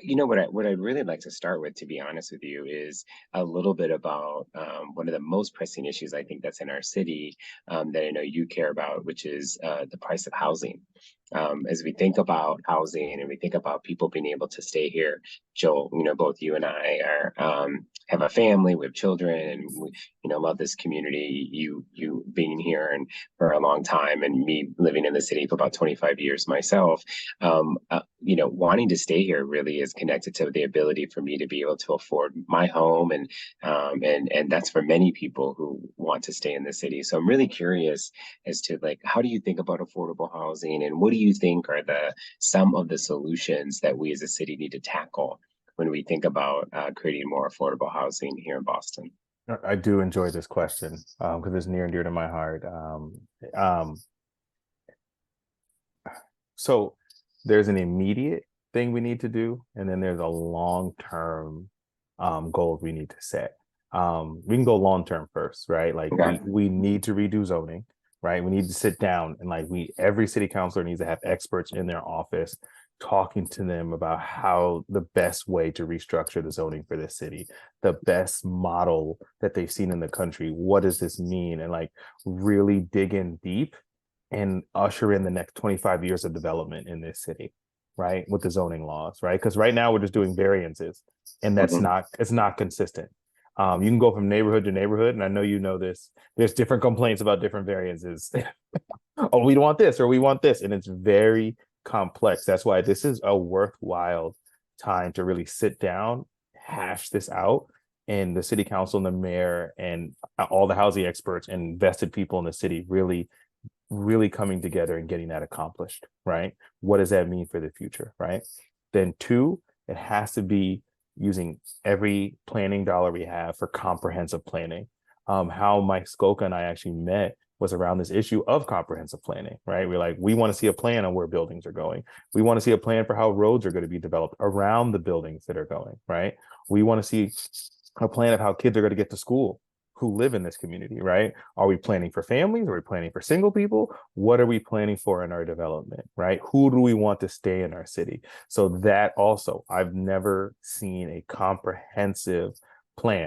what I'd really like to start with, to be honest with you, is a little bit about one of the most pressing issues I think that's in our city, that I know you care about, which is the price of housing. As we think about housing and we think about people being able to stay here, Joel, both you and I are have a family, we have children, and we, love this community. You being here and for a long time, and me living in the city for about 25 years myself. Wanting to stay here really is connected to the ability for me to be able to afford my home, and that's for many people who want to stay in the city. So I'm really curious as to, like, how do you think about affordable housing, and what do you think are the some of the solutions that we as a city need to tackle when we think about creating more affordable housing here in Boston? I do enjoy this question because it's near and dear to my heart. Um, so there's an immediate thing we need to do, and then there's a long-term goal we need to set. We can go long-term first, right? Like Okay. we need to redo zoning, right? We need to sit down and every city councilor needs to have experts in their office talking to them about how the best way to restructure the zoning for this city, the best model that they've seen in the country. What does this mean? And really dig in deep and usher in the next 25 years of development in this city, right? With the zoning laws, right? Because right now we're just doing variances, and Mhm. it's not consistent. You can go from neighborhood to neighborhood, and I know you know this. There's different complaints about different variances. Oh, we don't want this or we want this, and it's very complex. That's why this is a worthwhile time to really sit down, hash this out, and the city council and the mayor and all the housing experts and vested people in the city really coming together and getting that accomplished, right? What does that mean for the future, right? Then two, it has to be using every planning dollar we have for comprehensive planning. How Mike Skoka and I actually met was around this issue of comprehensive planning, right? We're like, we want to see a plan on where buildings are going. We want to see a plan for how roads are going to be developed around the buildings that are going, right? We want to see a plan of how kids are going to get to school who live in this community, right? Are we planning for families? Are we planning for single people? What are we planning for in our development, right? Who do we want to stay in our city? So that also, I've never seen a comprehensive plan